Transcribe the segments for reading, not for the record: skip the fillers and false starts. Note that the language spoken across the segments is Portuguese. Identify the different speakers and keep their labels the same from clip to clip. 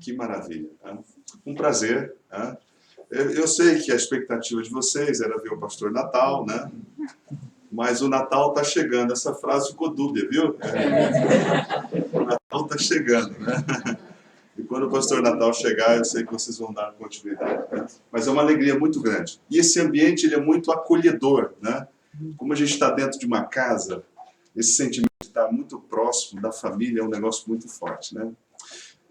Speaker 1: Que maravilha. Né? Um prazer. Né? Eu sei que a expectativa de vocês era ver o pastor Natal, né? Mas o Natal está chegando. Essa frase ficou dúbia, viu? O Natal está chegando, né? E quando o pastor Natal chegar, eu sei que vocês vão dar continuidade. Né? Mas é uma alegria muito grande. E esse ambiente ele é muito acolhedor, né? Como a gente está dentro de uma casa, esse sentimento de estar muito próximo da família é um negócio muito forte, né?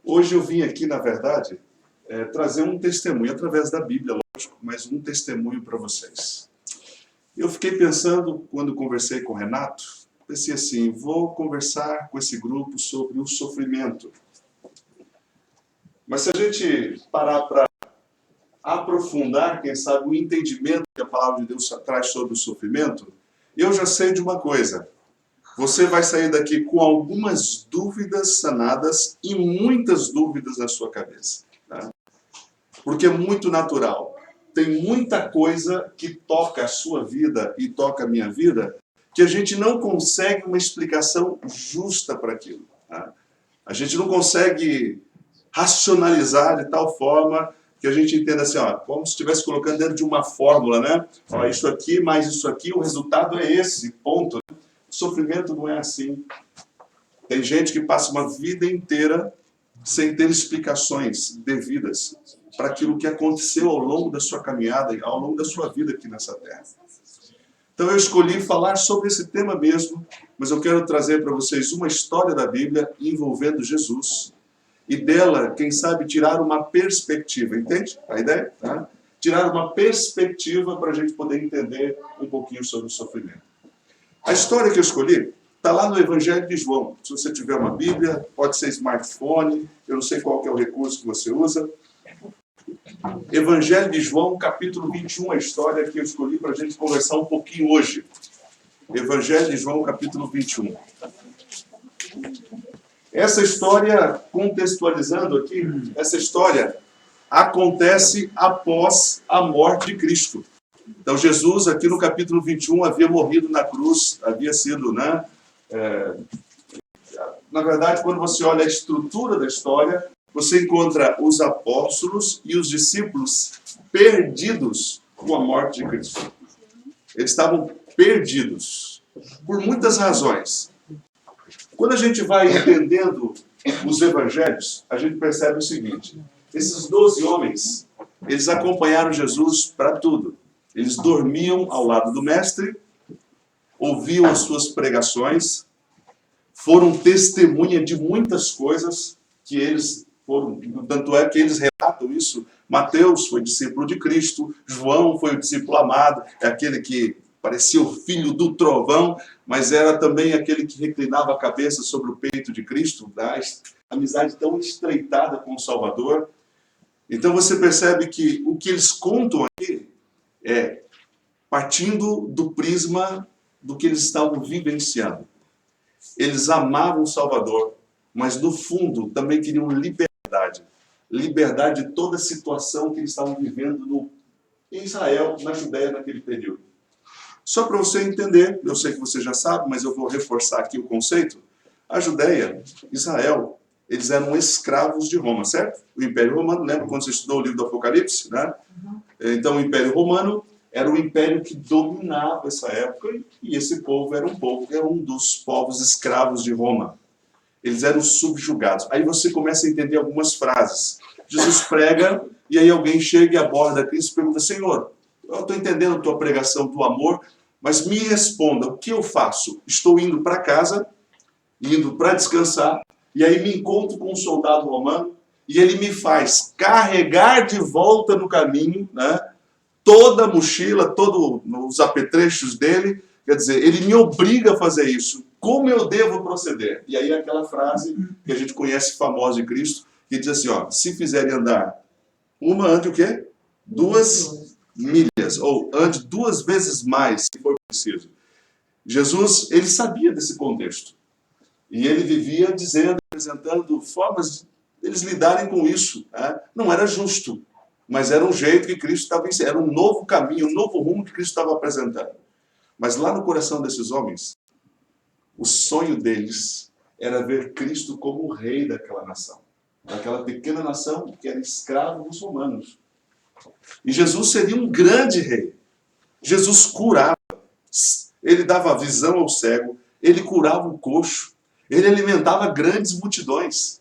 Speaker 1: Hoje eu vim aqui, na verdade, trazer um testemunho, através da Bíblia, lógico, mas um testemunho para vocês. Eu fiquei pensando, quando conversei com o Renato, pensei assim, vou conversar com esse grupo sobre o sofrimento. Mas se a gente parar para aprofundar, quem sabe, o entendimento que a palavra de Deus traz sobre o sofrimento, eu já sei de uma coisa. Você vai sair daqui com algumas dúvidas sanadas e muitas dúvidas na sua cabeça. Tá? Porque é muito natural. Tem muita coisa que toca a sua vida e toca a minha vida que a gente não consegue uma explicação justa para aquilo. Tá? A gente não consegue racionalizar de tal forma que a gente entenda assim, ó, como se estivesse colocando dentro de uma fórmula, né? Ó, isso aqui mais isso aqui, o resultado é esse, ponto. O sofrimento não é assim. Tem gente que passa uma vida inteira sem ter explicações devidas para aquilo que aconteceu ao longo da sua caminhada, ao longo da sua vida aqui nessa terra. Então eu escolhi falar sobre esse tema mesmo, mas eu quero trazer para vocês uma história da Bíblia envolvendo Jesus e dela, quem sabe, tirar uma perspectiva. Entende a ideia? Tá? Tirar uma perspectiva para a gente poder entender um pouquinho sobre o sofrimento. A história que eu escolhi está lá no Evangelho de João. Se você tiver uma Bíblia, pode ser smartphone, eu não sei qual que é o recurso que você usa. Evangelho de João, capítulo 21, a história que eu escolhi para a gente conversar um pouquinho hoje. Evangelho de João, capítulo 21. Essa história, contextualizando aqui, essa história acontece após a morte de Cristo. Então Jesus, aqui no capítulo 21, havia morrido na cruz, havia sido, né? Na verdade, quando você olha a estrutura da história, você encontra os apóstolos e os discípulos perdidos com a morte de Cristo. Eles estavam perdidos, por muitas razões. Quando a gente vai entendendo os evangelhos, a gente percebe o seguinte, esses 12 homens, eles acompanharam Jesus para tudo. Eles dormiam ao lado do mestre, ouviam as suas pregações, foram testemunha de muitas coisas que eles foram, tanto é que eles relatam isso. Mateus foi discípulo de Cristo, João foi o discípulo amado, é aquele que parecia o filho do trovão, mas era também aquele que reclinava a cabeça sobre o peito de Cristo, da amizade tão estreitada com o Salvador. Então você percebe que o que eles contam aqui é partindo do prisma do que eles estavam vivenciando. Eles amavam o Salvador, mas no fundo também queriam liberdade. Liberdade de toda a situação que eles estavam vivendo em Israel, na Judéia, naquele período. Só para você entender, eu sei que você já sabe, mas eu vou reforçar aqui o conceito. A Judéia, Israel, eles eram escravos de Roma, certo? O Império Romano, lembra quando você estudou o livro do Apocalipse? Né? Então o Império Romano era o império que dominava essa época e esse povo era um dos povos escravos de Roma. Eles eram subjugados. Aí você começa a entender algumas frases. Jesus prega e aí alguém chega e aborda Cristo e pergunta, Senhor, eu estou entendendo a tua pregação, o teu amor, mas me responda, o que eu faço? Estou indo para casa, indo para descansar, e aí me encontro com um soldado romano e ele me faz carregar de volta no caminho, né? Toda a mochila, todos os apetrechos dele, quer dizer, ele me obriga a fazer isso. Como eu devo proceder? E aí aquela frase que a gente conhece famosa de Cristo, que diz assim, ó, se fizerem andar uma, ande o quê? 2 milhas, ou ande 2 vezes mais, se for preciso. Jesus, ele sabia desse contexto. E ele vivia dizendo, apresentando formas de eles lidarem com isso. Né? Não era justo. Mas era um jeito que Cristo estava ensinando, era um novo caminho, um novo rumo que Cristo estava apresentando. Mas lá no coração desses homens, o sonho deles era ver Cristo como o rei daquela nação. daquela pequena nação que era escravo dos romanos. E Jesus seria um grande rei. Jesus curava, ele dava visão ao cego, ele curava o coxo, ele alimentava grandes multidões.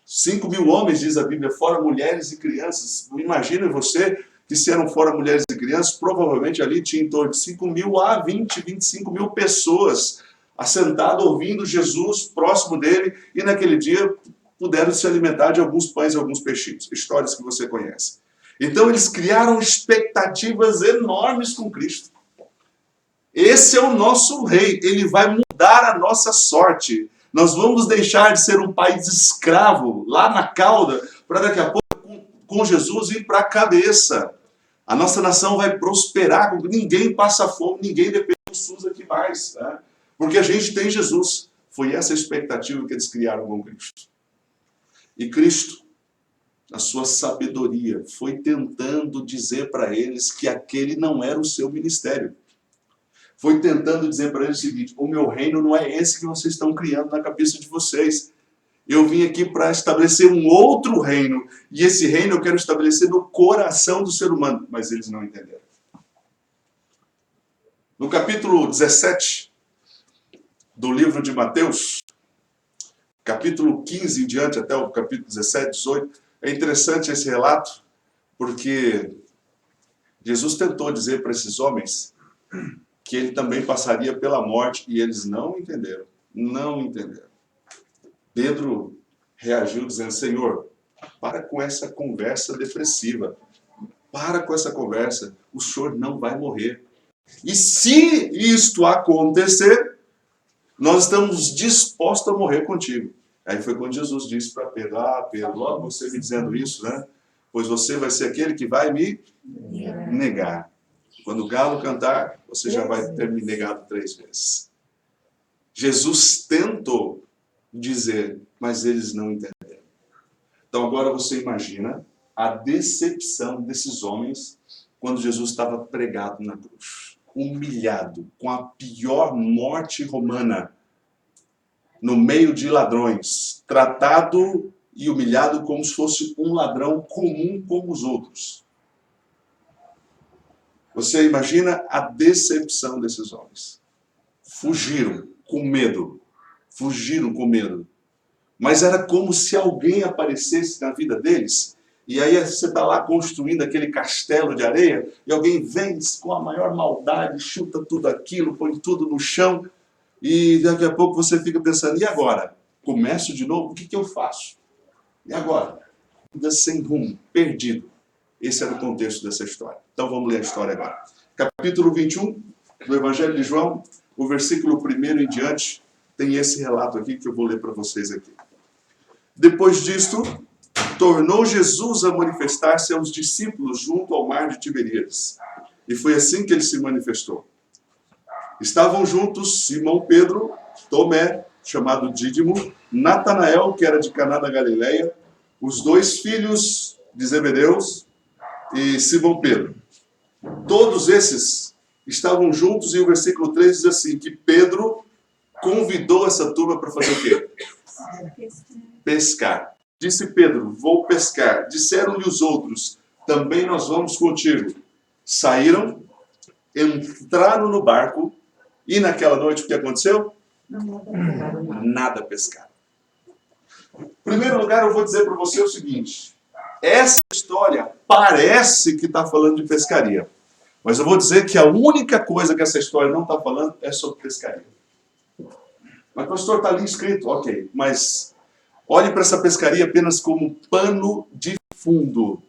Speaker 1: 5.000 homens, diz a Bíblia, fora mulheres e crianças. Imagina você que se eram fora mulheres e crianças, provavelmente ali tinha em torno de 5.000 a 25.000 pessoas assentadas ouvindo Jesus próximo dele, e naquele dia puderam se alimentar de alguns pães e alguns peixinhos. Histórias que você conhece. Então eles criaram expectativas enormes com Cristo. Esse é o nosso rei, ele vai mudar a nossa sorte. Nós vamos deixar de ser um país escravo, lá na cauda, para daqui a pouco, com Jesus, ir para a cabeça. A nossa nação vai prosperar, ninguém passa fome, ninguém depende do SUS aqui mais. Né? Porque a gente tem Jesus. Foi essa a expectativa que eles criaram com Cristo. E Cristo, na sua sabedoria, foi tentando dizer para eles que aquele não era o seu ministério. Foi tentando dizer para eles o seguinte: o meu reino não é esse que vocês estão criando na cabeça de vocês. Eu vim aqui para estabelecer um outro reino, e esse reino eu quero estabelecer no coração do ser humano. Mas eles não entenderam. No capítulo 17 do livro de Mateus, capítulo 15 em diante, até o capítulo 17, 18, é interessante esse relato, porque Jesus tentou dizer para esses homens que ele também passaria pela morte, e eles não entenderam. Não entenderam. Pedro reagiu dizendo: Senhor, para com essa conversa depressiva. Para com essa conversa. O senhor não vai morrer. E se isto acontecer, nós estamos dispostos a morrer contigo. Aí foi quando Jesus disse para Pedro: ah, Pedro, logo você me dizendo isso, né? Pois você vai ser aquele que vai me negar. Quando o galo cantar, você já vai ter me negado 3 vezes. Jesus tentou dizer, mas eles não entenderam. Então agora você imagina a decepção desses homens quando Jesus estava pregado na cruz. Humilhado, com a pior morte romana, no meio de ladrões, tratado e humilhado como se fosse um ladrão comum como os outros. Você imagina a decepção desses homens. Fugiram com medo. Fugiram com medo. Mas era como se alguém aparecesse na vida deles. E aí você está lá construindo aquele castelo de areia, e alguém vem com a maior maldade, chuta tudo aquilo, põe tudo no chão, e daqui a pouco você fica pensando: e agora? Começo de novo? O que eu faço? E agora? Ainda sem rumo, perdido. Esse era o contexto dessa história. Então vamos ler a história agora. Capítulo 21 do Evangelho de João, o versículo 1 em diante, tem esse relato aqui que eu vou ler para vocês aqui. Depois disto, tornou Jesus a manifestar-se aos discípulos junto ao mar de Tiberíades. E foi assim que ele se manifestou. Estavam juntos Simão Pedro, Tomé, chamado Dídimo, Natanael, que era de Caná da Galileia, os 2 filhos de Zebedeus e Simão Pedro. Todos esses estavam juntos, e o versículo 3 diz assim, que Pedro convidou essa turma para fazer o quê? Pescar. Disse Pedro: vou pescar. Disseram-lhe os outros: também nós vamos contigo. Saíram, entraram no barco, e naquela noite o que aconteceu? Nada pescaram. Em primeiro lugar, eu vou dizer para você o seguinte: essa história parece que está falando de pescaria. Mas eu vou dizer que a única coisa que essa história não está falando é sobre pescaria. Mas, pastor, está ali escrito, ok. Mas olhe para essa pescaria apenas como pano de fundo.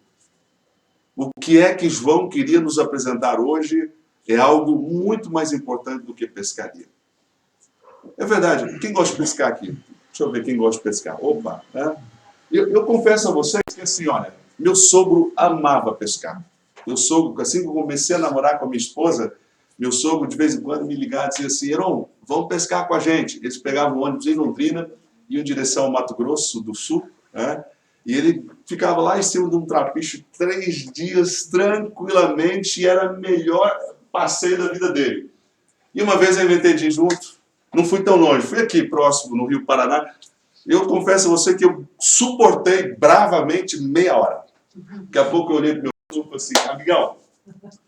Speaker 1: O que é que João queria nos apresentar hoje é algo muito mais importante do que pescaria. É verdade. Quem gosta de pescar aqui? Deixa eu ver quem gosta de pescar. Opa! Né? Eu confesso a vocês que assim, olha, meu sogro amava pescar. Meu sogro, assim que eu comecei a namorar com a minha esposa, meu sogro de vez em quando me ligava e dizia assim: Heron, vamos pescar com a gente. Eles pegavam um ônibus em Londrina, iam em direção ao Mato Grosso do Sul, né? E ele ficava lá em cima de um trapiche 3 dias tranquilamente, e era o melhor passeio da vida dele. E uma vez eu inventei de ir junto, não fui tão longe, fui aqui próximo, no Rio Paraná. Eu confesso a você que eu suportei bravamente meia hora. Daqui a pouco eu olhei pro meu esposo e falei assim, amigão,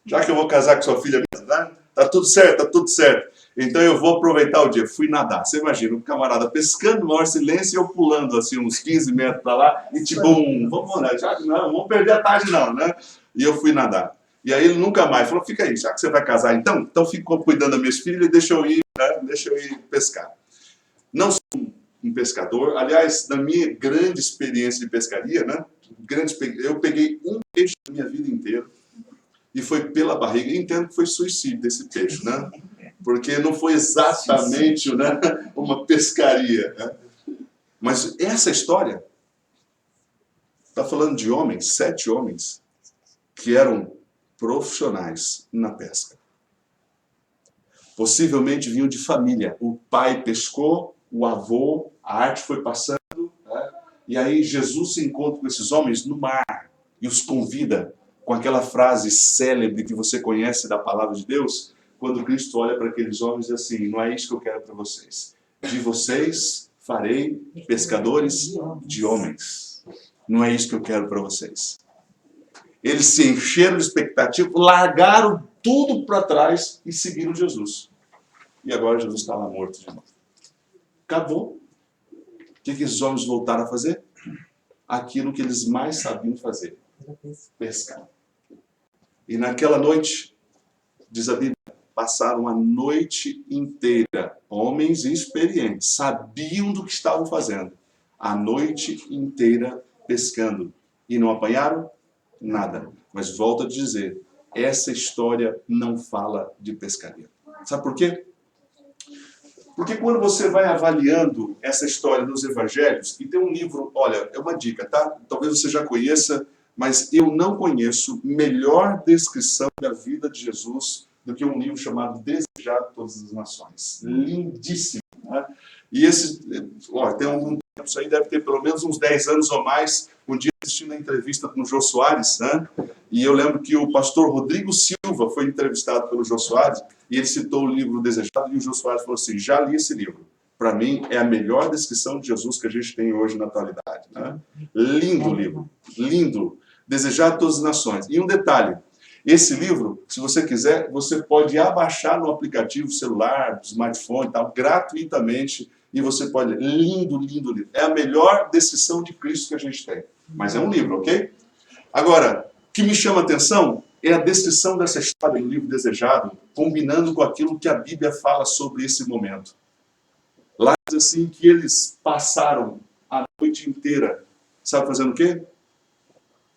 Speaker 1: já que eu vou casar com sua filha mesmo, né? Tá tudo certo, tá tudo certo. Então eu vou aproveitar o dia. Fui nadar. Você imagina, um camarada pescando, maior silêncio, e eu pulando assim uns 15 metros para lá, e tipo, vamos lá, já não, vamos perder a tarde não, né? E eu fui nadar. E aí ele nunca mais falou, fica aí, já que você vai casar então ficou cuidando das minhas filhas e deixa eu ir, né? Deixa eu ir pescar. Não sou um pescador, aliás, na minha grande experiência de pescaria, né? Eu peguei um peixe na minha vida inteira e foi pela barriga. Eu entendo que foi suicídio desse peixe, né? Porque não foi exatamente, né, uma pescaria. Né? Mas essa história está falando de homens, 7 homens, que eram profissionais na pesca. Possivelmente vinham de família. O pai pescou, o avô, a arte foi passando, né? E aí Jesus se encontra com esses homens no mar e os convida com aquela frase célebre que você conhece da palavra de Deus, quando Cristo olha para aqueles homens e diz assim, não é isso que eu quero para vocês. De vocês farei pescadores de homens. Não é isso que eu quero para vocês. Eles se encheram de expectativa, largaram tudo para trás e seguiram Jesus. E agora Jesus está lá morto de novo. Acabou. O que esses homens voltaram a fazer? Aquilo que eles mais sabiam fazer. Pescar. E naquela noite, diz a Bíblia, passaram a noite inteira, homens experientes, sabiam do que estavam fazendo, a noite inteira pescando. E não apanharam nada. Mas volto a dizer, essa história não fala de pescaria. Sabe por quê? Porque quando você vai avaliando essa história nos evangelhos, e tem um livro, olha, é uma dica, tá? Talvez você já conheça, mas eu não conheço melhor descrição da vida de Jesus do que um livro chamado Desejado de Todas as Nações. Lindíssimo. Né? E esse, olha, tem um tempo, isso aí deve ter pelo menos uns 10 anos ou mais, um dia assistindo a entrevista com o Jô Soares, né? E eu lembro que o pastor Rodrigo Silva foi entrevistado pelo Jô Soares, e ele citou o livro Desejado, e o Jô Soares falou assim, já li esse livro. Para mim, é a melhor descrição de Jesus que a gente tem hoje na atualidade. Né? Lindo livro, lindo. Desejado de Todas as Nações. E um detalhe, esse livro, se você quiser, você pode abaixar no aplicativo celular, smartphone e tal, gratuitamente, e você pode ler. Lindo, lindo livro. É a melhor descrição de Cristo que a gente tem. Mas é um livro, ok? Agora, o que me chama a atenção é a descrição dessa história no livro Desejado, combinando com aquilo que a Bíblia fala sobre esse momento. Lá diz assim que eles passaram a noite inteira, sabe fazendo o quê?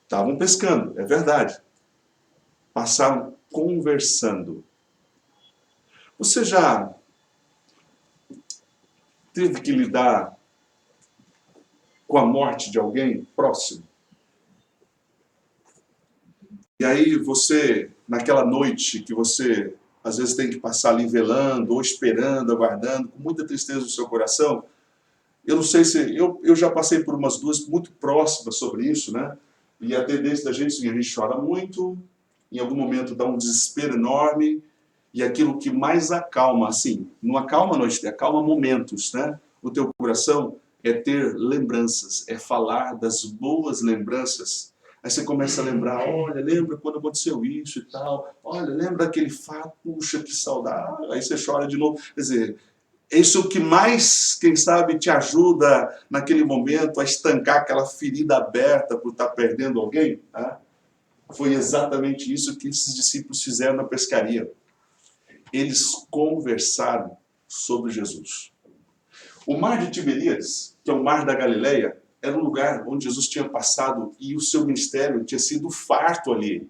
Speaker 1: Estavam pescando, é verdade. Passaram conversando. Você já teve que lidar com a morte de alguém próximo? E aí você, naquela noite que você às vezes tem que passar ali velando, ou esperando, aguardando, com muita tristeza no seu coração, eu não sei se... Eu já passei por umas duas muito próximas sobre isso, né? E a tendência da gente, assim, a gente chora muito, em algum momento dá um desespero enorme, e aquilo que mais acalma, assim, não acalma a noite, acalma momentos, né? O teu coração é ter lembranças, é falar das boas lembranças. Aí você começa a lembrar, olha, lembra quando aconteceu isso e tal, olha, lembra aquele fato, puxa, que saudade, aí você chora de novo. Quer dizer, isso que mais, quem sabe, te ajuda naquele momento a estancar aquela ferida aberta por estar perdendo alguém, tá? Foi exatamente isso que esses discípulos fizeram na pescaria. Eles conversaram sobre Jesus. O mar de Tiberíades, que é o mar da Galileia, era um lugar onde Jesus tinha passado e o seu ministério tinha sido farto ali.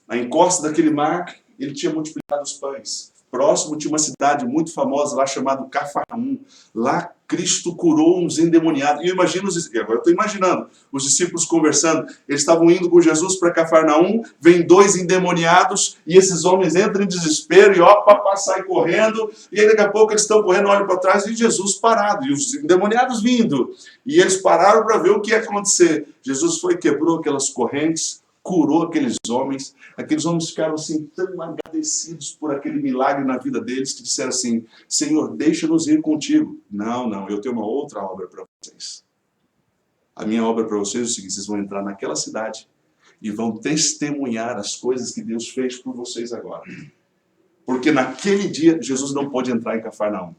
Speaker 1: Na encosta daquele mar, ele tinha multiplicado os pães. Próximo tinha uma cidade muito famosa lá chamada Cafarnaum. Lá Cristo curou uns endemoniados. E eu imagino, agora eu estou imaginando, os discípulos conversando. Eles estavam indo com Jesus para Cafarnaum, vem 2 endemoniados e esses homens entram em desespero e opa, saem correndo. E aí daqui a pouco eles estão correndo, olham para trás e Jesus parado. E os endemoniados vindo. E eles pararam para ver o que ia acontecer. Jesus foi e quebrou aquelas correntes, curou aqueles homens ficaram assim tão agradecidos por aquele milagre na vida deles, que disseram assim, Senhor, deixa-nos ir contigo. Não, eu tenho uma outra obra para vocês. A minha obra para vocês é o seguinte, vocês vão entrar naquela cidade e vão testemunhar as coisas que Deus fez por vocês agora. Porque naquele dia, Jesus não pôde entrar em Cafarnaum.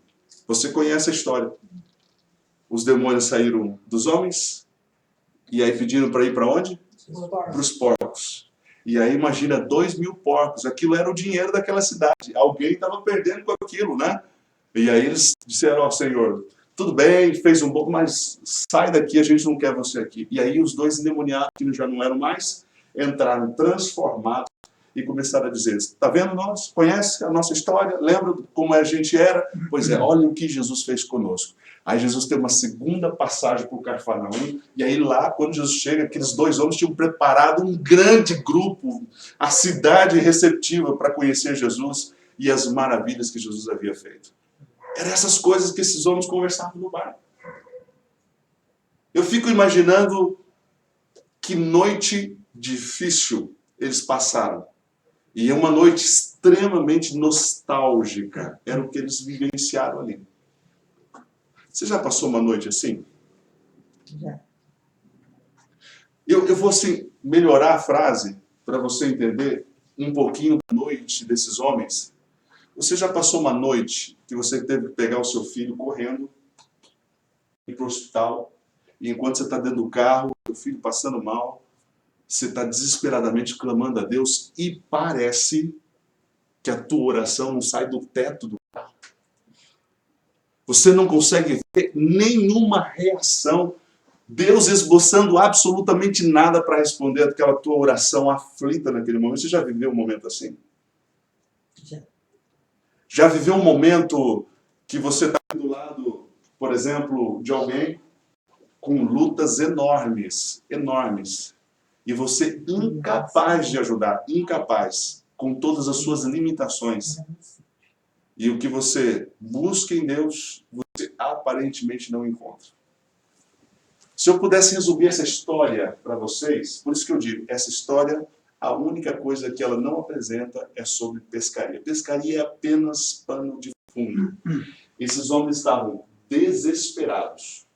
Speaker 1: Você conhece a história. Os demônios saíram dos homens, e aí pediram para ir para onde? Para os porcos. E aí imagina 2.000 porcos, aquilo era o dinheiro daquela cidade. Alguém estava perdendo com aquilo, né? E aí eles disseram ao Senhor, tudo bem, fez um bom, mas sai daqui, a gente não quer você aqui. E aí os 2 endemoniados, que já não eram mais, entraram transformados e começaram a dizer, está vendo nós? Conhece a nossa história? Lembra como a gente era? Pois é, olha o que Jesus fez conosco. Aí Jesus tem uma segunda passagem por Cafarnaum, e aí lá, quando Jesus chega, aqueles 2 homens tinham preparado um grande grupo, a cidade receptiva para conhecer Jesus e as maravilhas que Jesus havia feito. Eram essas coisas que esses homens conversavam no bar. Eu fico imaginando que noite difícil eles passaram. E é uma noite extremamente nostálgica. Era o que eles vivenciaram ali. Você já passou uma noite assim?
Speaker 2: Já.
Speaker 1: Eu vou assim, melhorar a frase para você entender um pouquinho da noite desses homens. Você já passou uma noite que você teve que pegar o seu filho correndo, ir para o hospital, e enquanto você está dentro do carro, o filho passando mal, você está desesperadamente clamando a Deus e parece que a tua oração não sai do teto do carro. Você não consegue ver nenhuma reação, Deus esboçando absolutamente nada para responder aquela tua oração aflita naquele momento. Você já viveu um momento assim?
Speaker 2: Já.
Speaker 1: Já viveu um momento que você está do lado, por exemplo, de alguém com lutas enormes, e você incapaz de ajudar, incapaz, com todas as suas limitações. E o que você busca em Deus, você aparentemente não encontra. Se eu pudesse resumir essa história para vocês, por isso que eu digo, essa história, a única coisa que ela não apresenta é sobre pescaria. Pescaria é apenas pano de fundo. Esses homens estavam desesperados.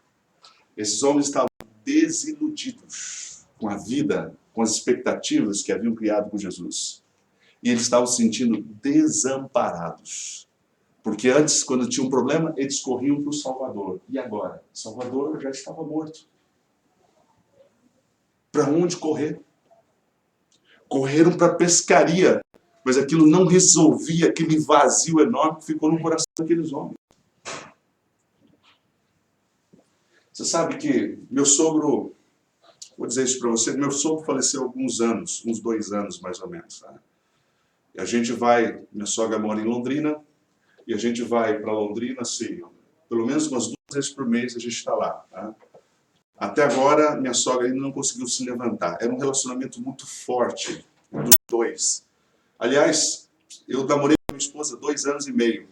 Speaker 1: Esses homens estavam desiludidos com a vida, com as expectativas que haviam criado com Jesus. E eles estavam se sentindo desamparados. Porque antes, quando tinha um problema, eles corriam para o Salvador. E agora? Salvador já estava morto. Para onde correr? Correram para a pescaria. Mas aquilo não resolvia aquele vazio enorme que ficou no coração daqueles homens. Você sabe que meu sogro, vou dizer isso para você, meu sogro faleceu há alguns anos, uns 2 anos mais ou menos. Tá? E a gente vai, minha sogra mora em Londrina, e a gente vai para Londrina, assim, pelo menos umas 2 vezes por mês a gente está lá. Tá? Até agora, minha sogra ainda não conseguiu se levantar. Era um relacionamento muito forte dos 2. Aliás, eu namorei com minha esposa 2 anos e meio.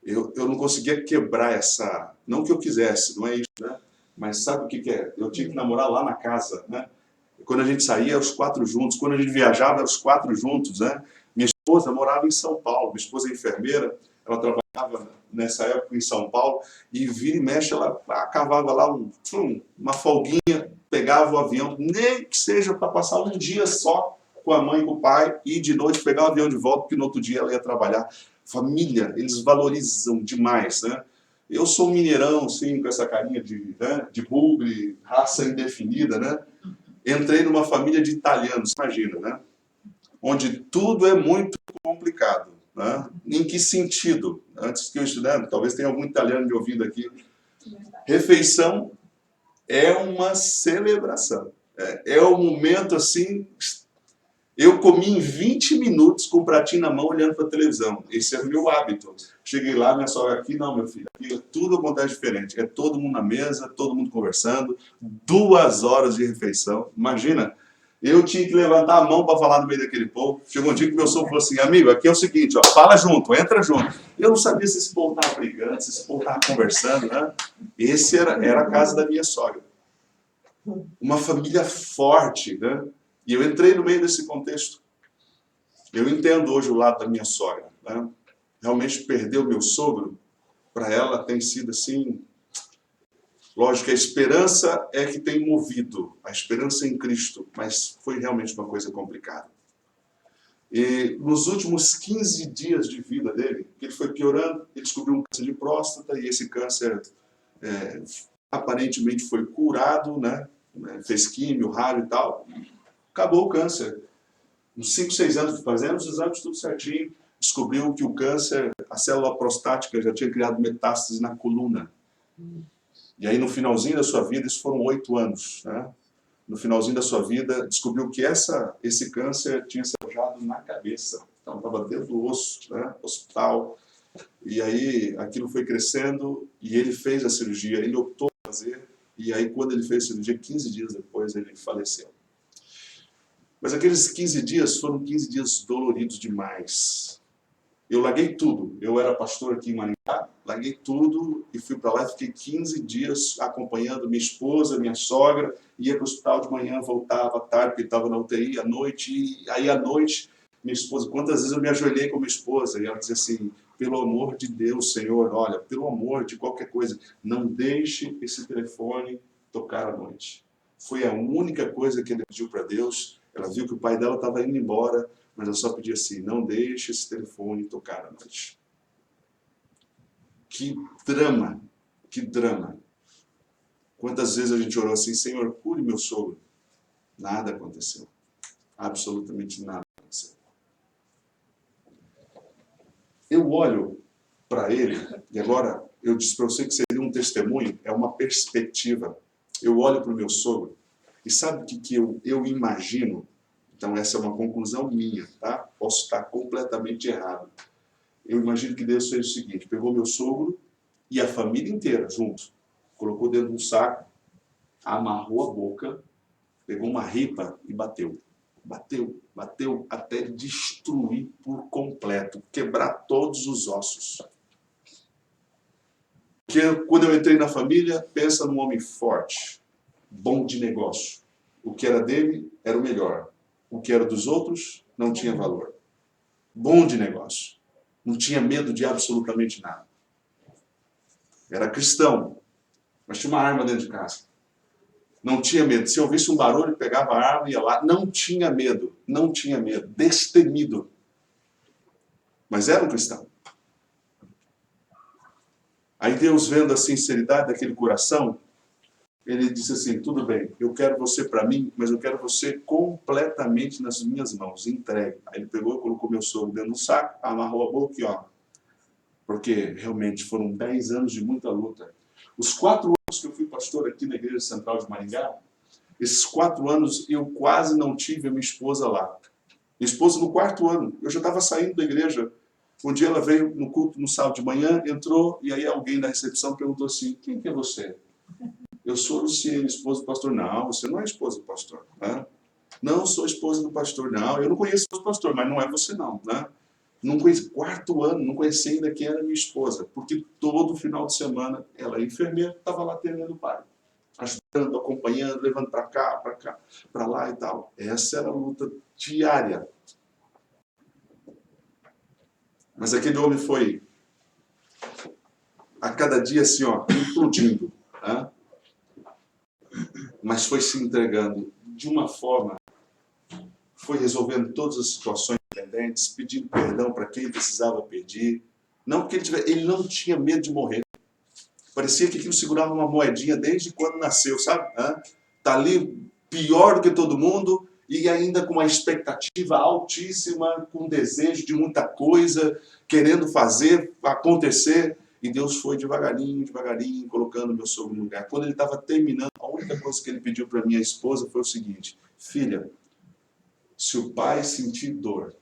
Speaker 1: Eu não conseguia quebrar essa... Não que eu quisesse, não é isso, né? Mas sabe o que é? Eu tinha que namorar lá na casa, né? Quando a gente saía, os 4 juntos. Quando a gente viajava, os 4 juntos, né? Minha esposa morava em São Paulo. Minha esposa é enfermeira. Ela trabalhava nessa época em São Paulo. E vira e mexe, ela cavava lá uma folguinha, pegava o avião, nem que seja para passar um dia só com a mãe e com o pai, e de noite pegar o avião de volta, porque no outro dia ela ia trabalhar. Família, eles valorizam demais, né? Eu sou um mineirão, assim, com essa carinha de bugre, raça indefinida, né? Entrei numa família de italianos, imagina, né? Onde tudo é muito complicado, né? Em que sentido? Antes que eu estudar, talvez tenha algum italiano me ouvindo aqui. Refeição é uma celebração. É um momento, assim... Eu comi em 20 minutos com o pratinho na mão, olhando para a televisão. Esse é o meu hábito. Cheguei lá, minha sogra aqui, não, meu filho, aqui tudo acontece diferente. É todo mundo na mesa, todo mundo conversando, 2 horas de refeição. Imagina, eu tinha que levantar a mão para falar no meio daquele povo. Chegou um dia que meu sogro falou assim, amigo, aqui é o seguinte, ó, fala junto, entra junto. Eu não sabia se esse povo estava brigando, se esse povo estava conversando, né? Esse era a casa da minha sogra. Uma família forte, né? E eu entrei no meio desse contexto. Eu entendo hoje o lado da minha sogra, né? Realmente perder o meu sogro, para ela tem sido assim. Lógico que a esperança é que tem movido, a esperança em Cristo, mas foi realmente uma coisa complicada. E nos últimos 15 dias de vida dele, ele foi piorando, ele descobriu um câncer de próstata, e esse câncer aparentemente foi curado, né? Fez químio, rádio e tal, acabou o câncer. Uns 5, 6 anos fazendo os exames tudo certinho, descobriu que o câncer, a célula prostática já tinha criado metástase na coluna. E aí no finalzinho da sua vida, isso foram 8 anos, né? No finalzinho da sua vida, descobriu que esse câncer tinha se alojado na cabeça. Então estava dentro do osso, né? Hospital. E aí aquilo foi crescendo e ele fez a cirurgia, ele optou por fazer. E aí quando ele fez a cirurgia, 15 dias depois ele faleceu. Mas aqueles 15 dias foram 15 dias doloridos demais. Eu larguei tudo. Eu era pastor aqui em Maringá, larguei tudo e fui para lá e fiquei 15 dias acompanhando minha esposa, minha sogra, ia para o hospital de manhã, voltava à tarde, porque estava na UTI, à noite, e aí à noite, minha esposa, quantas vezes eu me ajoelhei com minha esposa, e ela dizia assim, pelo amor de Deus, Senhor, olha, pelo amor de qualquer coisa, não deixe esse telefone tocar à noite. Foi a única coisa que ele pediu para Deus. Ela viu que o pai dela estava indo embora, mas ela só pedia assim, não deixe esse telefone tocar à noite. Que drama, que drama. Quantas vezes a gente orou assim, Senhor, cure meu sogro. Nada aconteceu. Absolutamente nada aconteceu. Eu olho para ele, e agora eu disse para você que seria um testemunho, é uma perspectiva. Eu olho para o meu sogro, e sabe o que eu imagino? Então essa é uma conclusão minha, tá? Posso estar completamente errado. Eu imagino que Deus fez o seguinte, pegou meu sogro e a família inteira junto, colocou dentro de um saco, amarrou a boca, pegou uma ripa e bateu. Bateu, bateu até destruir por completo, quebrar todos os ossos. Porque quando eu entrei na família, pensa num homem forte, bom de negócio. O que era dele era o melhor. O que era dos outros não tinha valor. Bom de negócio. Não tinha medo de absolutamente nada. Era cristão, mas tinha uma arma dentro de casa. Não tinha medo. Se ouvisse um barulho, pegava a arma e ia lá. Não tinha medo. Não tinha medo. Destemido. Mas era um cristão. Aí Deus, vendo a sinceridade daquele coração, ele disse assim, tudo bem, eu quero você para mim, mas eu quero você completamente nas minhas mãos, entregue. Aí ele pegou, colocou meu sogro dentro do saco, amarrou a boca e ó. Porque realmente foram 10 anos de muita luta. Os 4 anos que eu fui pastor aqui na Igreja Central de Maringá, esses 4 anos eu quase não tive a minha esposa lá. Minha esposa no 4º ano, eu já estava saindo da igreja. Um dia ela veio no culto no sábado de manhã, entrou, e aí alguém da recepção perguntou assim, quem que é você? Eu sou Luciene, esposa do pastor. Não, você não é esposa do pastor. Né? Não sou esposa do pastor. Não, eu não conheço o pastor, mas não é você não. Né? Não conheci, 4º ano, não conheci ainda quem era minha esposa, porque todo final de semana ela, enfermeira, estava lá atendendo o pai, ajudando, acompanhando, levando para cá, para lá e tal. Essa era a luta diária. Mas aquele homem foi, a cada dia assim, ó, implodindo. Né? Mas foi se entregando de uma forma, foi resolvendo todas as situações pendentes, pedindo perdão para quem precisava pedir. Não porque ele não tinha medo de morrer. Parecia que aquilo segurava uma moedinha desde quando nasceu, sabe? Tá ali pior do que todo mundo e ainda com uma expectativa altíssima, com desejo de muita coisa, querendo fazer acontecer. E Deus foi devagarinho, devagarinho, colocando meu sogro no lugar. Quando ele estava terminando, a única coisa que ele pediu para minha esposa foi o seguinte, filha, se o pai sentir dor,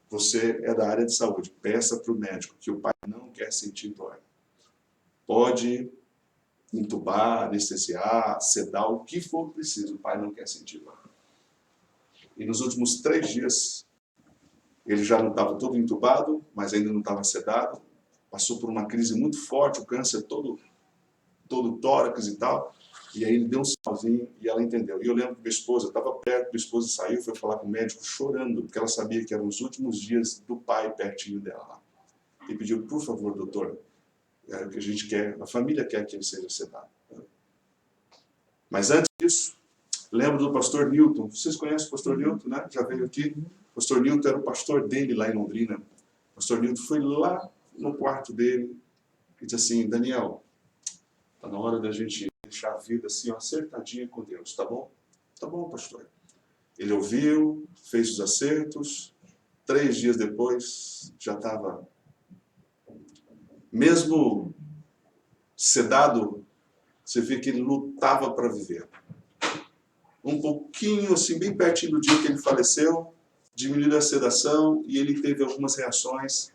Speaker 1: você é da área de saúde, peça para o médico que o pai não quer sentir dor. Pode entubar, anestesiar, sedar, o que for preciso, o pai não quer sentir dor. E nos últimos 3 dias, ele já não estava todo entubado, mas ainda não estava sedado, passou por uma crise muito forte, o câncer todo tórax e tal, E aí ele deu um sinalzinho e ela entendeu. E eu lembro que minha esposa estava perto, minha esposa saiu, foi falar com o médico chorando, porque ela sabia que eram os últimos dias do pai pertinho dela lá. E pediu, por favor, doutor, é o que a gente quer, a família quer que ele seja sedado. Mas antes disso, lembro do pastor Newton. Vocês conhecem o pastor Newton, né? Já veio aqui. O pastor Newton era o pastor dele lá em Londrina. O pastor Newton foi lá no quarto dele e disse assim, Daniel, está na hora da gente deixar a vida assim, ó, acertadinha com Deus, tá bom? Tá bom, pastor. Ele ouviu, fez os acertos, 3 dias depois já estava, mesmo sedado, você vê que ele lutava para viver. Um pouquinho, assim, bem pertinho do dia que ele faleceu, diminuiu a sedação e ele teve algumas reações.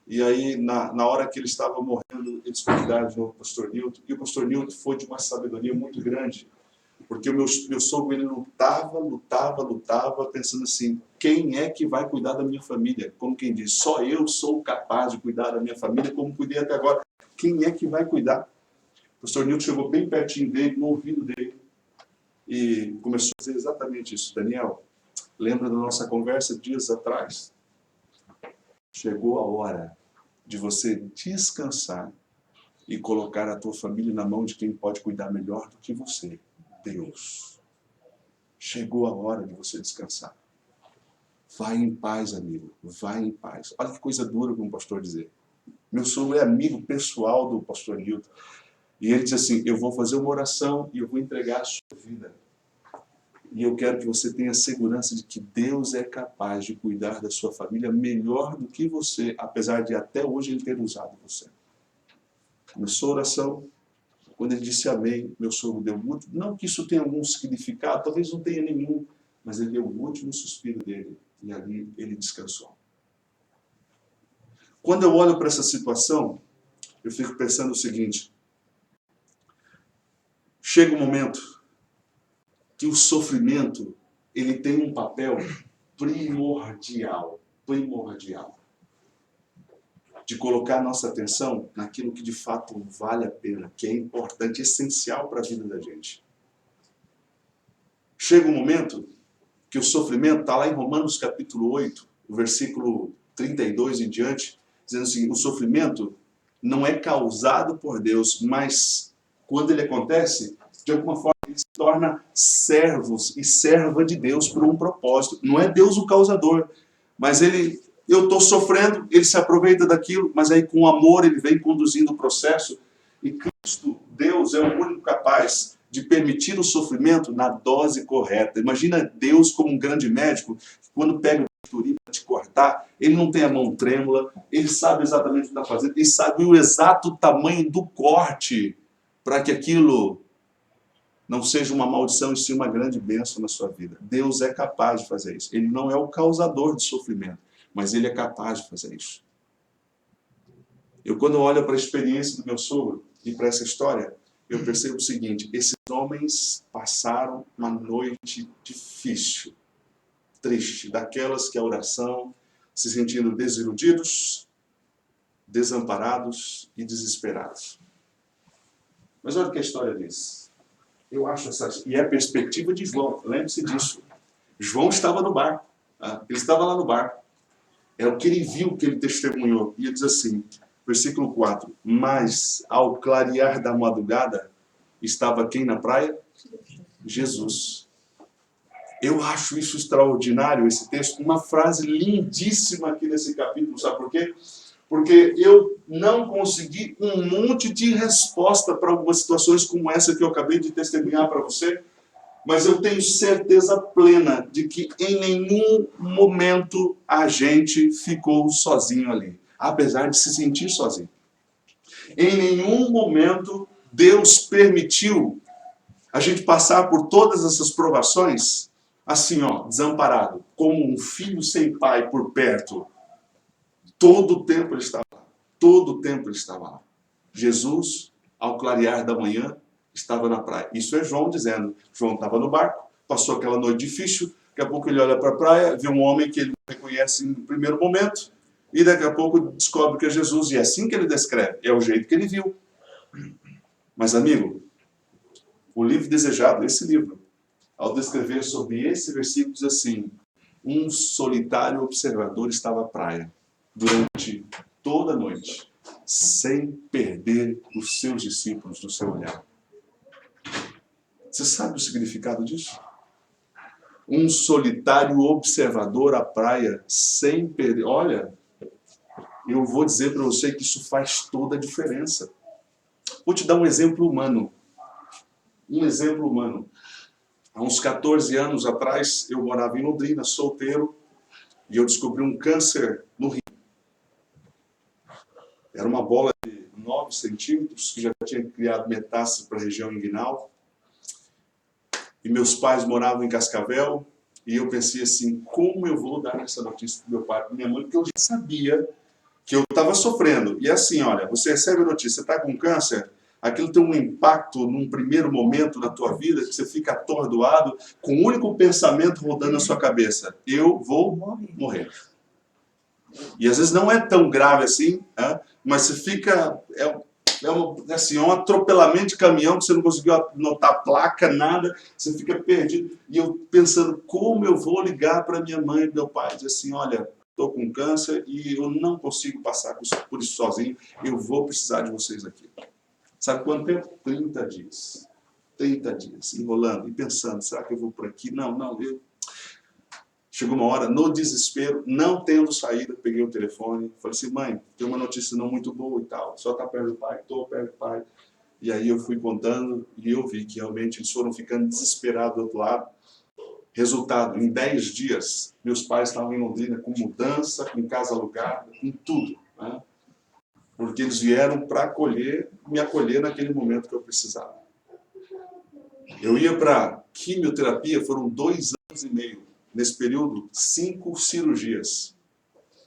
Speaker 1: E aí, na hora que ele estava morrendo, eles convidaram de novo o pastor Newton. E o pastor Newton foi de uma sabedoria muito grande, porque o meu sogro, ele lutava, pensando assim, quem é que vai cuidar da minha família? Como quem diz, só eu sou capaz de cuidar da minha família, como cuidei até agora. Quem é que vai cuidar? O pastor Newton chegou bem pertinho dele, no ouvido dele, e começou a dizer exatamente isso. Daniel, lembra da nossa conversa dias atrás? Chegou a hora de você descansar e colocar a tua família na mão de quem pode cuidar melhor do que você, Deus. Chegou a hora de você descansar. Vai em paz, amigo. Vai em paz. Olha que coisa dura para um pastor dizer. Meu sogro é amigo pessoal do pastor Newton. E ele diz assim, eu vou fazer uma oração e eu vou entregar a sua vida. E eu quero que você tenha segurança de que Deus é capaz de cuidar da sua família melhor do que você, apesar de até hoje ele ter usado você. Começou a oração, quando ele disse amém, meu sogro deu muito, não que isso tenha algum significado, talvez não tenha nenhum, mas ele deu o último suspiro dele e ali ele descansou. Quando eu olho para essa situação, eu fico pensando o seguinte, chega um momento que o sofrimento, ele tem um papel primordial, de colocar nossa atenção naquilo que de fato vale a pena, que é importante, essencial para a vida da gente. Chega um momento que o sofrimento está lá em Romanos capítulo 8, o versículo 32 em diante, dizendo assim, o sofrimento não é causado por Deus, mas quando ele acontece, de alguma forma ele se torna servos e serva de Deus por um propósito. Não é Deus o causador, mas eu estou sofrendo, ele se aproveita daquilo, mas aí com amor ele vem conduzindo o processo. E Cristo, Deus, é o único capaz de permitir o sofrimento na dose correta. Imagina Deus como um grande médico, que quando pega o bisturi para te cortar, ele não tem a mão trêmula, ele sabe exatamente o que está fazendo, ele sabe o exato tamanho do corte para que aquilo não seja uma maldição e sim uma grande bênção na sua vida. Deus é capaz de fazer isso. Ele não é o causador de sofrimento, mas ele é capaz de fazer isso. Eu, quando olho para a experiência do meu sogro e para essa história, eu percebo o seguinte, esses homens passaram uma noite difícil, triste, daquelas que a oração, se sentindo desiludidos, desamparados e desesperados. Mas olha o que a história diz. Eu acho e é a perspectiva de João, lembre-se disso. João estava no barco, ele estava lá no barco. É o que ele viu, que ele testemunhou. E ele diz assim, versículo 4, mas ao clarear da madrugada, estava quem na praia? Jesus. Eu acho isso extraordinário, esse texto, uma frase lindíssima aqui nesse capítulo, sabe por quê? Porque eu não consegui um monte de resposta para algumas situações como essa que eu acabei de testemunhar para você, mas eu tenho certeza plena de que em nenhum momento a gente ficou sozinho ali, apesar de se sentir sozinho. Em nenhum momento Deus permitiu a gente passar por todas essas provações assim, ó, desamparado, como um filho sem pai por perto. Todo o tempo ele estava lá. Todo o tempo ele estava lá. Jesus, ao clarear da manhã, estava na praia. Isso é João dizendo. João estava no barco, passou aquela noite difícil, daqui a pouco ele olha para a praia, vê um homem que ele não reconhece no primeiro momento, e daqui a pouco descobre que é Jesus, e é assim que ele descreve, é o jeito que ele viu. Mas amigo, O livro desejado, esse livro, ao descrever sobre esse versículo, diz assim: um solitário observador estava à praia durante toda a noite, sem perder os seus discípulos do seu olhar. Você sabe o significado disso? Um solitário observador à praia, sem perder. Olha, eu vou dizer para você que isso faz toda a diferença. Vou te dar um exemplo humano. Um exemplo humano. Há uns 14 anos atrás, eu morava em Londrina, solteiro, e eu descobri um câncer no rim. Era uma bola de 9 centímetros, que já tinha criado metástase para a região inguinal. E meus pais moravam em Cascavel, e eu pensei assim, como eu vou dar essa notícia para meu pai e para minha mãe, porque eu já sabia que eu estava sofrendo. E assim, olha, você recebe a notícia, você está com câncer, aquilo tem um impacto num primeiro momento na tua vida, que você fica atordoado, com o único pensamento rodando na sua cabeça: eu vou morrer. E às vezes não é tão grave assim, mas você fica... É um atropelamento de caminhão que você não conseguiu anotar placa, nada, você fica perdido. E eu pensando, como eu vou ligar para minha mãe e meu pai, dizer assim, olha, estou com câncer e eu não consigo passar por isso sozinho, eu vou precisar de vocês aqui. Sabe quanto tempo? 30 dias. 30 dias, enrolando e pensando, será que eu vou por aqui? Não, eu... Chegou uma hora, no desespero, não tendo saída, peguei o telefone, falei assim, mãe, tem uma notícia não muito boa e tal, só está perto do pai, estou perto do pai. E aí eu fui contando e eu vi que realmente eles foram ficando desesperados do outro lado. Resultado, em 10 dias, meus pais estavam em Londrina com mudança, com casa alugada, com tudo. Né? Porque eles vieram para me acolher naquele momento que eu precisava. Eu ia para quimioterapia, foram 2 anos e meio. Nesse período, 5 cirurgias.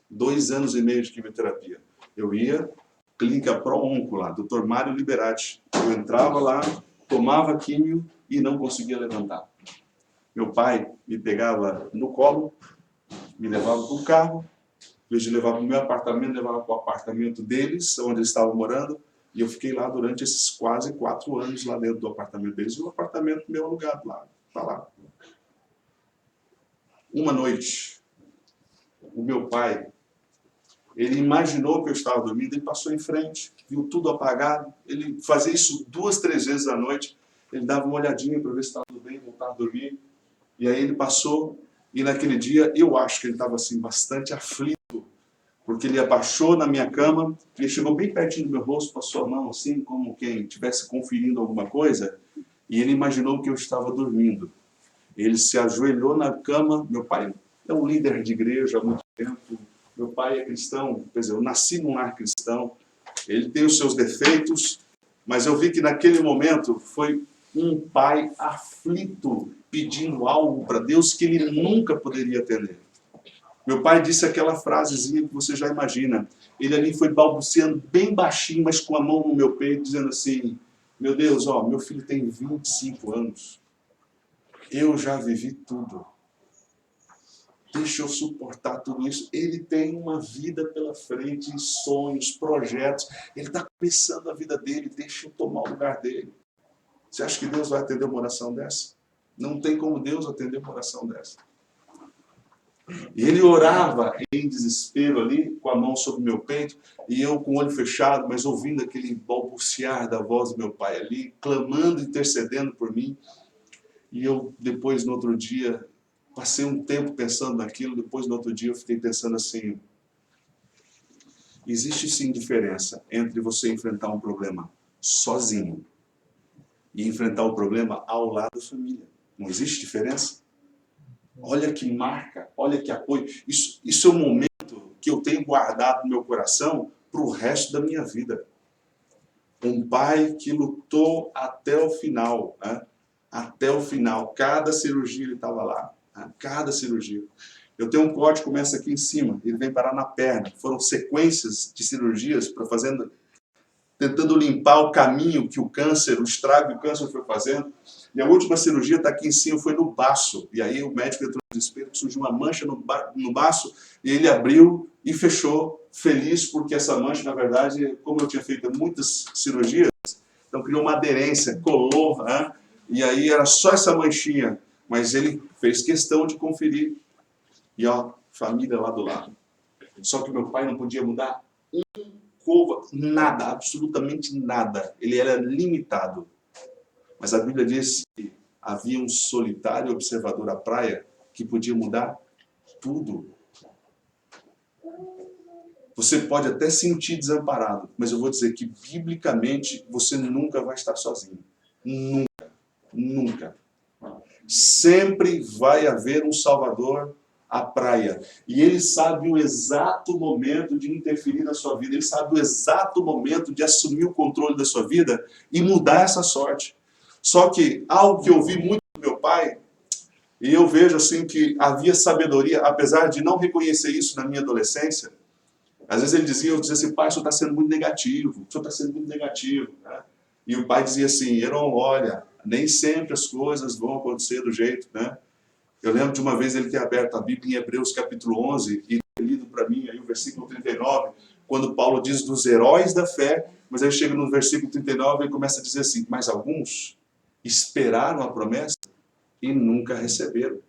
Speaker 1: 2 anos e meio de quimioterapia. Eu ia, clínica Pro-Onco lá, Dr. Mário Liberati. Eu entrava lá, tomava químio e não conseguia levantar. Meu pai me pegava no colo, me levava para o carro, em vez de levar para o meu apartamento, levava para o apartamento deles, onde eles estavam morando, e eu fiquei lá durante esses quase 4 anos lá dentro do apartamento deles, e o apartamento meu alugado lá, está lá. Uma noite, o meu pai, ele imaginou que eu estava dormindo, ele passou em frente, viu tudo apagado, ele fazia isso 2, 3 vezes à noite, ele dava uma olhadinha para ver se estava tudo bem, voltava a dormir, e aí ele passou, e naquele dia eu acho que ele estava assim, bastante aflito, porque ele abaixou na minha cama, ele chegou bem pertinho do meu rosto, passou a mão assim, como quem estivesse conferindo alguma coisa, e ele imaginou que eu estava dormindo. Ele se ajoelhou na cama, meu pai é um líder de igreja há muito tempo, meu pai é cristão, quer dizer, eu nasci num lar cristão, ele tem os seus defeitos, mas eu vi que naquele momento foi um pai aflito, pedindo algo para Deus que ele nunca poderia atender. Meu pai disse aquela frasezinha que você já imagina, ele ali foi balbuciando bem baixinho, mas com a mão no meu peito, dizendo assim, meu Deus, ó, meu filho tem 25 anos, eu já vivi tudo. Deixa eu suportar tudo isso. Ele tem uma vida pela frente, sonhos, projetos. Ele está começando a vida dele. Deixa eu tomar o lugar dele. Você acha que Deus vai atender uma oração dessa? Não tem como Deus atender uma oração dessa. E ele orava em desespero ali, com a mão sobre o meu peito, e eu com o olho fechado, mas ouvindo aquele balbuciar da voz do meu pai ali, clamando, intercedendo por mim. E eu, depois, no outro dia, passei um tempo pensando naquilo, depois, no outro dia, eu fiquei pensando assim, existe sim diferença entre você enfrentar um problema sozinho e enfrentar o problema ao lado da família. Não existe diferença? Olha que marca, olha que apoio. Isso é um momento que eu tenho guardado no meu coração para o resto da minha vida. Um pai que lutou até o final, né? Até o final. Cada cirurgia ele estava lá. Né? Cada cirurgia. Eu tenho um corte que começa aqui em cima, ele vem parar na perna. Foram sequências de cirurgias para tentando limpar o caminho que o câncer, o estrago que o câncer foi fazendo. E a última cirurgia está aqui em cima, foi no baço. E aí o médico entrou no desespero, surgiu uma mancha no baço, e ele abriu e fechou, feliz, porque essa mancha, na verdade, como eu tinha feito muitas cirurgias, então criou uma aderência, colou, né? E aí era só essa manchinha, mas ele fez questão de conferir. E ó, família lá do lado. Só que meu pai não podia mudar nada, absolutamente nada. Ele era limitado. Mas a Bíblia diz que havia um solitário observador à praia que podia mudar tudo. Você pode até se sentir desamparado, mas eu vou dizer que, biblicamente, você nunca vai estar sozinho. Nunca. Nunca. Sempre vai haver um Salvador à praia. E Ele sabe o exato momento de interferir na sua vida. Ele sabe o exato momento de assumir o controle da sua vida e mudar essa sorte. Só que algo que eu vi muito do meu pai, e eu vejo assim que havia sabedoria, apesar de não reconhecer isso na minha adolescência. Às vezes eu dizia assim, pai, o senhor está sendo muito negativo, o senhor está sendo muito negativo. Né? E o pai dizia assim, Heron, olha, nem sempre as coisas vão acontecer do jeito, né? Eu lembro de uma vez ele ter aberto a Bíblia em Hebreus capítulo 11 e ter lido para mim aí o versículo 39, quando Paulo diz dos heróis da fé, mas aí chega no versículo 39 e começa a dizer assim, mas alguns esperaram a promessa e nunca receberam.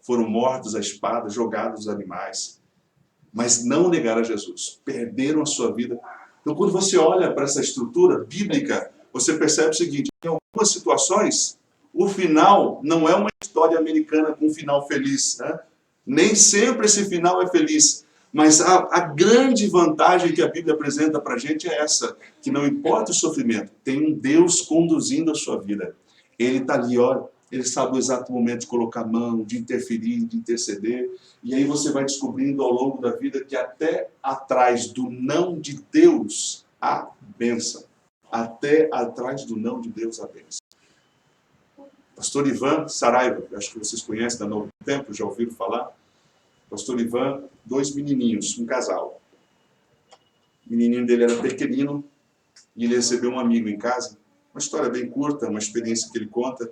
Speaker 1: Foram mortos à espada, jogados aos animais, mas não negaram a Jesus, perderam a sua vida. Então, quando você olha para essa estrutura bíblica, você percebe o seguinte, em algumas situações, o final não é uma história americana com um final feliz. Né? Nem sempre esse final é feliz, mas a grande vantagem que a Bíblia apresenta para a gente é essa, que não importa o sofrimento, tem um Deus conduzindo a sua vida. Ele está ali, olha, ele sabe o exato momento de colocar a mão, de interferir, de interceder. E aí você vai descobrindo ao longo da vida que até atrás do não de Deus há bênção. Até atrás do não de Deus há bênção. Pastor Ivan Saraiva, acho que vocês conhecem da Novo Tempo, já ouviram falar? Pastor Ivan, 2 menininhos, um casal. O menininho dele era pequenino e ele recebeu um amigo em casa. Uma história bem curta, uma experiência que ele conta.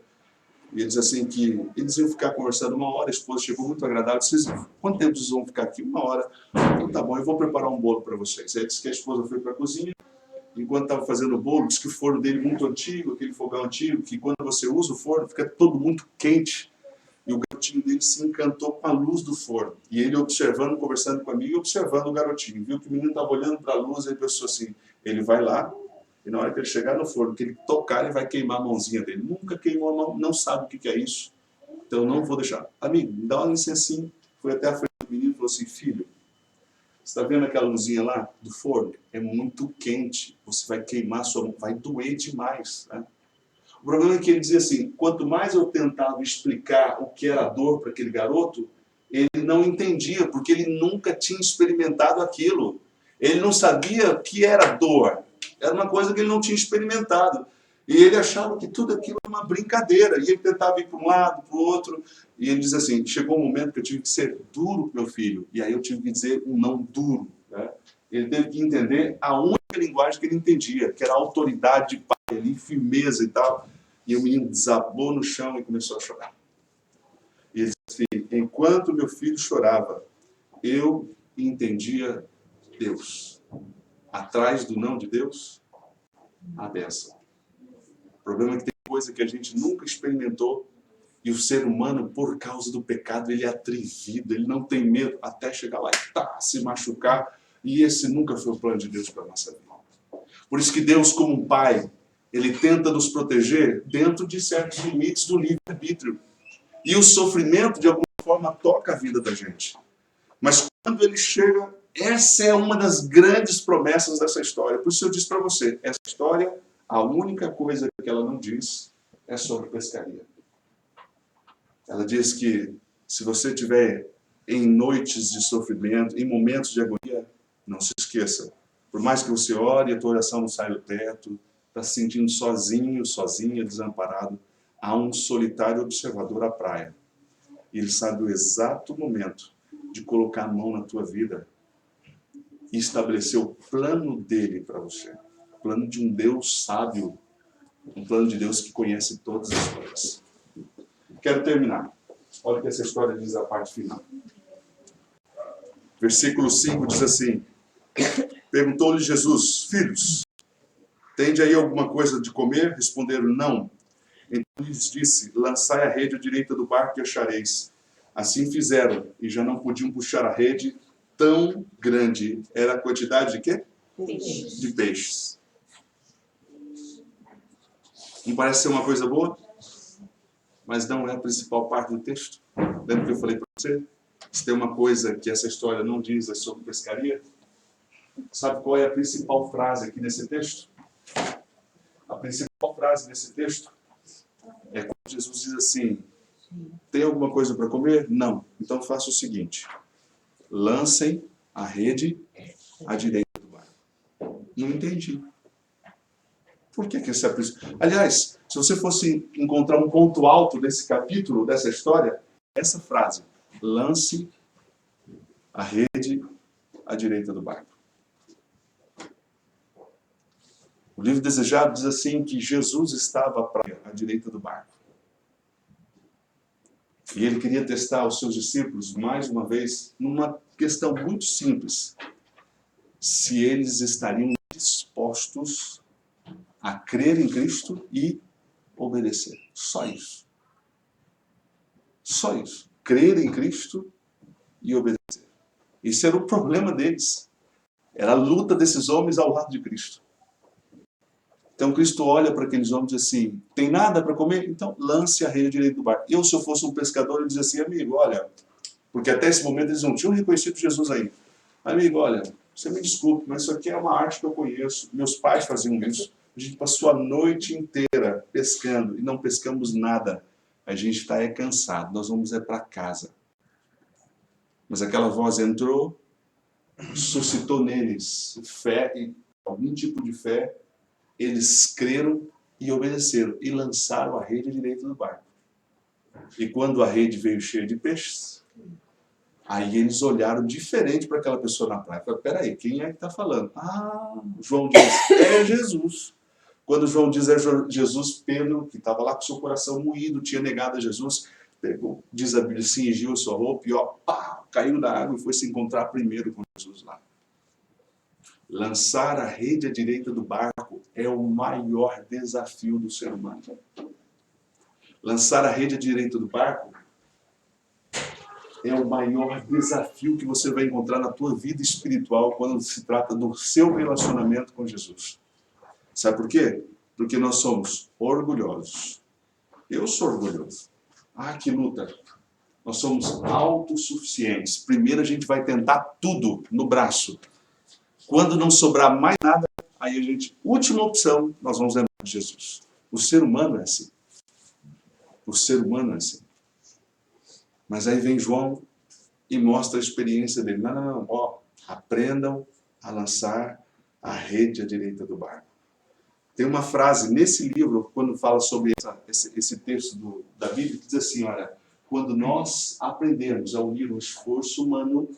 Speaker 1: E ele diz assim que eles iam ficar conversando 1 hora, a esposa chegou muito agradável, disse, quanto tempo vocês vão ficar aqui? 1 hora. Então tá bom, eu vou preparar um bolo para vocês. Aí disse que a esposa foi para a cozinha, enquanto estava fazendo o bolo, disse que o forno dele muito antigo, aquele fogão antigo, que quando você usa o forno fica todo muito quente. E o garotinho dele se encantou com a luz do forno. E ele observando, conversando com a amiga, e observando o garotinho. Viu que o menino estava olhando para a luz e ele pensou assim, ele vai lá, e na hora que ele chegar no forno, que ele tocar, ele vai queimar a mãozinha dele. Nunca queimou a mão, não sabe o que é isso. Então não vou deixar. Amigo, me dá uma licencinha. Foi até a frente do menino e falou assim, filho, você está vendo aquela luzinha lá do forno? É muito quente. Você vai queimar a sua mão, vai doer demais. Né? O problema é que ele dizia assim, quanto mais eu tentava explicar o que era dor para aquele garoto, ele não entendia, porque ele nunca tinha experimentado aquilo. Ele não sabia o que era dor. Era uma coisa que ele não tinha experimentado. E ele achava que tudo aquilo era uma brincadeira. E ele tentava ir para um lado, para o outro. E ele diz assim, chegou um momento que eu tive que ser duro com meu filho. E aí eu tive que dizer um não duro. Né? Ele teve que entender a única linguagem que ele entendia, que era a autoridade de pai, ali, firmeza e tal. E o menino desabou no chão e começou a chorar. E ele disse assim, enquanto meu filho chorava, eu entendia Deus. Atrás do não de Deus, a bênção. O problema é que tem coisa que a gente nunca experimentou e o ser humano, por causa do pecado, ele é atrevido, ele não tem medo até chegar lá e se machucar. E esse nunca foi o plano de Deus para a nossa vida. Por isso que Deus, como um pai, ele tenta nos proteger dentro de certos limites do livre-arbítrio. E o sofrimento, de alguma forma, toca a vida da gente. Mas quando ele chega, essa é uma das grandes promessas dessa história. Por isso eu disse para você, essa história, a única coisa que ela não diz é sobre pescaria. Ela diz que se você estiver em noites de sofrimento, em momentos de agonia, não se esqueça. Por mais que você ore, a tua oração não sai do teto, está se sentindo sozinho, sozinha, desamparado, há um solitário observador à praia. E ele sabe o exato momento de colocar a mão na tua vida e estabelecer o plano dele para você. O plano de um Deus sábio, um plano de Deus que conhece todas as coisas. Quero terminar. Olha o que essa história diz a parte final. Versículo 5 diz assim, perguntou-lhe Jesus, filhos, tende aí alguma coisa de comer? Responderam, não. Então lhes disse: lançai a rede à direita do barco e achareis. Assim fizeram, e já não podiam puxar a rede, tão grande era a quantidade de quê?
Speaker 2: Peixes.
Speaker 1: De peixes. Não parece ser uma coisa boa? Mas não é a principal parte do texto. Lembra que eu falei para você? Se tem uma coisa que essa história não diz é sobre pescaria, sabe qual é a principal frase aqui nesse texto? A principal frase nesse texto é quando Jesus diz assim: tem alguma coisa para comer? Não. Então faça o seguinte: lancem a rede à direita do barco. Não entendi. Por que esse é a principal? Aliás, se você fosse encontrar um ponto alto desse capítulo, dessa história, essa frase: lance a rede à direita do barco. O livro Desejado diz assim que Jesus estava à direita do barco. E ele queria testar os seus discípulos, mais uma vez, numa questão muito simples. Se eles estariam dispostos a crer em Cristo e obedecer. Só isso. Só isso. Crer em Cristo e obedecer. Esse era o problema deles. Era a luta desses homens ao lado de Cristo. Então Cristo olha para aqueles homens e diz assim: tem nada para comer? Então lance a rede à direita do barco. Eu, se eu fosse um pescador, eu dizia assim: amigo, olha, porque até esse momento eles não tinham reconhecido Jesus ainda. Amigo, olha, você me desculpe, mas isso aqui é uma arte que eu conheço. Meus pais faziam isso. A gente passou a noite inteira pescando e não pescamos nada. A gente está cansado, nós vamos para casa. Mas aquela voz entrou, suscitou neles fé, e algum tipo de fé. Eles creram e obedeceram e lançaram a rede à direita do barco. E quando a rede veio cheia de peixes, aí eles olharam diferente para aquela pessoa na praia. Falaram: peraí, quem é que está falando? Ah, João diz: é Jesus. Quando João diz é Jesus, Pedro, que estava lá com seu coração moído, tinha negado a Jesus, pegou, diz a Bíblia, cingiu a sua roupa e caiu na água e foi se encontrar primeiro com Jesus lá. Lançar a rede à direita do barco é o maior desafio do ser humano. Lançar a rede à direita do barco é o maior desafio que você vai encontrar na tua vida espiritual quando se trata do seu relacionamento com Jesus. Sabe por quê? Porque nós somos orgulhosos. Eu sou orgulhoso. Que luta! Nós somos autossuficientes. Primeiro a gente vai tentar tudo no braço. Quando não sobrar mais nada, aí a gente, última opção, nós vamos lembrar de Jesus. O ser humano é assim. O ser humano é assim. Mas aí vem João e mostra a experiência dele. Não. Aprendam a lançar a rede à direita do barco. Tem uma frase nesse livro, quando fala sobre esse texto da Bíblia, que diz assim: olha, quando nós aprendermos a unir o esforço humano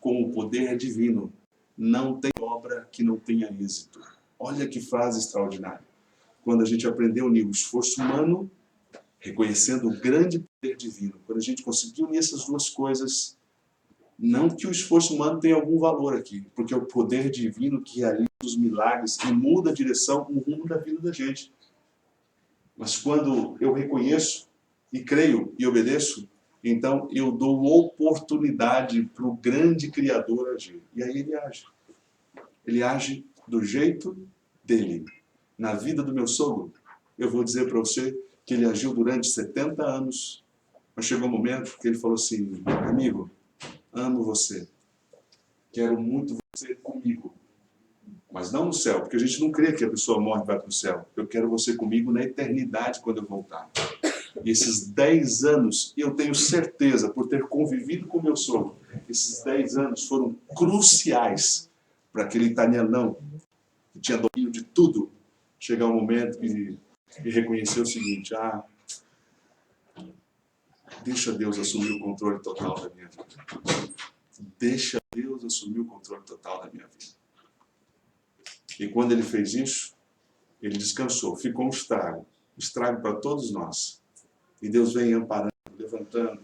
Speaker 1: com o poder divino, não tem obra que não tenha êxito. Olha que frase extraordinária. Quando a gente aprender a unir o esforço humano, reconhecendo o grande poder divino, quando a gente conseguir unir essas duas coisas, não que o esforço humano tenha algum valor aqui, porque é o poder divino que realiza os milagres e muda a direção, o rumo da vida da gente. Mas quando eu reconheço e creio e obedeço, então eu dou oportunidade para o grande Criador agir. E aí ele age. Ele age do jeito dele. Na vida do meu sogro, eu vou dizer para você que ele agiu durante 70 anos, mas chegou um momento que ele falou assim: amigo, amo você, quero muito você comigo, mas não no céu, porque a gente não crê que a pessoa morre e vai para o céu. Eu quero você comigo na eternidade quando eu voltar. E esses 10 anos, eu tenho certeza, por ter convivido com meu sogro, esses 10 anos foram cruciais para aquele italianão que tinha domínio de tudo, chegar um momento e reconhecer o seguinte: deixa Deus assumir o controle total da minha vida. Deixa Deus assumir o controle total da minha vida. E quando ele fez isso, ele descansou, ficou um estrago para todos nós. E Deus vem amparando, levantando,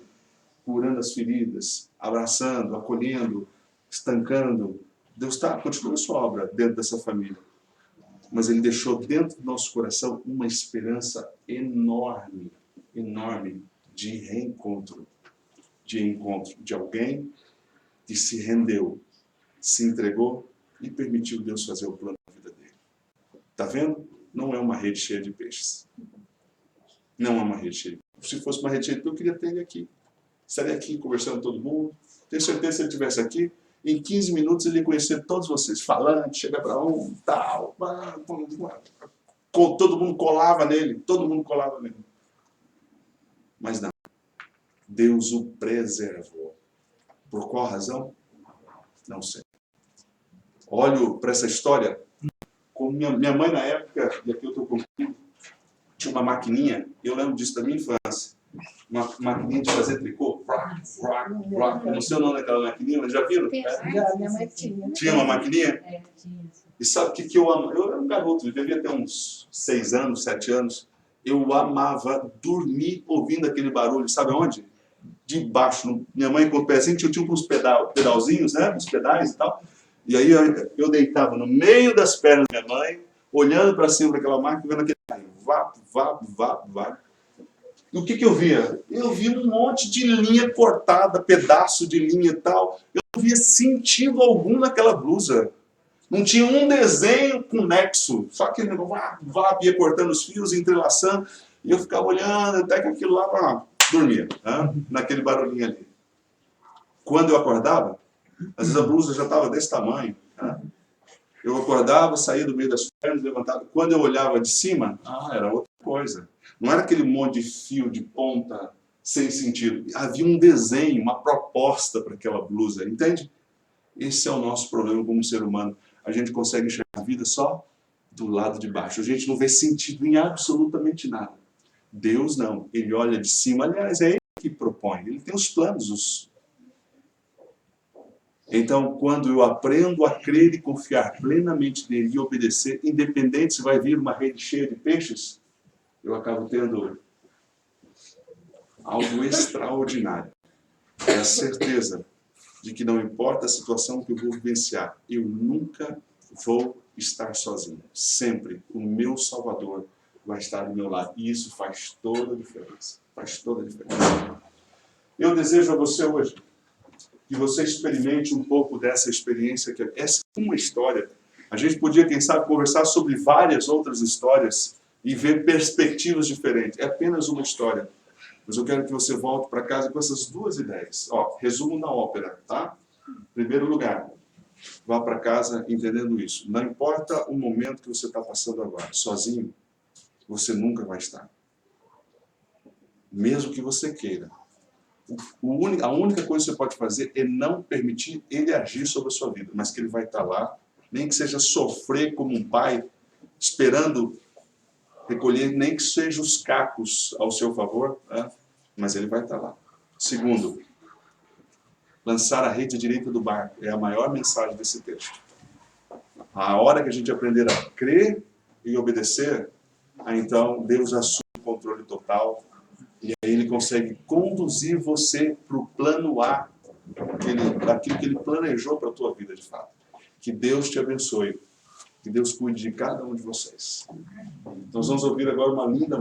Speaker 1: curando as feridas, abraçando, acolhendo, estancando. Deus continua a sua obra dentro dessa família. mas ele deixou dentro do nosso coração uma esperança enorme, enorme de reencontro, de encontro de alguém que se rendeu, se entregou e permitiu Deus fazer o plano da vida dele. Está vendo? Não é uma rede cheia de peixes. Não é uma rede cheia de peixes. Se fosse uma rede cheia de peixes, eu queria ter ele aqui. Estaria aqui conversando com todo mundo. Tenho certeza que se ele estivesse aqui, em 15 minutos ele ia conhecer todos vocês, falando, chega para um, tal, todo mundo colava nele, Mas não, Deus o preservou. Por qual razão? Não sei. Olho para essa história, com minha mãe na época, e aqui eu estou concluindo, tinha uma maquininha, eu lembro disso da minha infância, uma maquininha de fazer tricô, eu não sei o nome daquela maquininha, mas já viram?
Speaker 2: Já, minha mãe tinha.
Speaker 1: Tinha uma maquininha?
Speaker 2: Tinha.
Speaker 1: E sabe o que eu amo? Eu era um garoto, eu devia ter uns 6 anos, 7 anos. Eu amava dormir ouvindo aquele barulho, sabe onde? Debaixo. Minha mãe com o pezinho tinha uns pedalzinhos, né? Uns pedais e tal. E aí eu deitava no meio das pernas da minha mãe, olhando para cima daquela máquina, vendo aquele vá. E o que eu via? Eu via um monte de linha cortada, pedaço de linha e tal. Eu não via sentido algum naquela blusa. Não tinha um desenho com nexo. Só aquele negócio, ia cortando os fios, entrelaçando. E eu ficava olhando até que aquilo lá, dormia, né? Naquele barulhinho ali. Quando eu acordava, às vezes a blusa já estava desse tamanho. Né? Eu acordava, saía do meio das pernas, levantava. Quando eu olhava de cima, era outra coisa. Não era aquele monte de fio, de ponta, sem sentido. Havia um desenho, uma proposta para aquela blusa, entende? Esse é o nosso problema como ser humano. A gente consegue enxergar a vida só do lado de baixo. A gente não vê sentido em absolutamente nada. Deus não. Ele olha de cima. Aliás, é Ele que propõe. Ele tem os planos. Então, quando eu aprendo a crer e confiar plenamente nele e obedecer, independente se vai vir uma rede cheia de peixes, eu acabo tendo algo extraordinário. É a certeza de que não importa a situação que eu vou vivenciar, eu nunca vou estar sozinho. Sempre o meu Salvador vai estar do meu lado. E isso faz toda a diferença. Faz toda a diferença. Eu desejo a você hoje que você experimente um pouco dessa experiência. Essa é uma história. A gente podia, quem sabe, conversar sobre várias outras histórias e ver perspectivas diferentes. É apenas uma história. Mas eu quero que você volte para casa com essas duas ideias. Resumo na ópera, tá? Em primeiro lugar, vá para casa entendendo isso. Não importa o momento que você está passando agora, sozinho, você nunca vai estar. Mesmo que você queira. A única coisa que você pode fazer é não permitir ele agir sobre a sua vida, mas que ele vai estar lá, nem que seja sofrer como um pai, esperando recolher nem que sejam os cacos ao seu favor, né? Mas ele vai estar lá. Segundo, lançar a rede à direita do barco é a maior mensagem desse texto. A hora que a gente aprender a crer e obedecer, então Deus assume o controle total e aí Ele consegue conduzir você para o plano A, daquilo que Ele planejou para a tua vida de fato. Que Deus te abençoe. Que Deus cuide de cada um de vocês. Nós vamos ouvir agora uma linda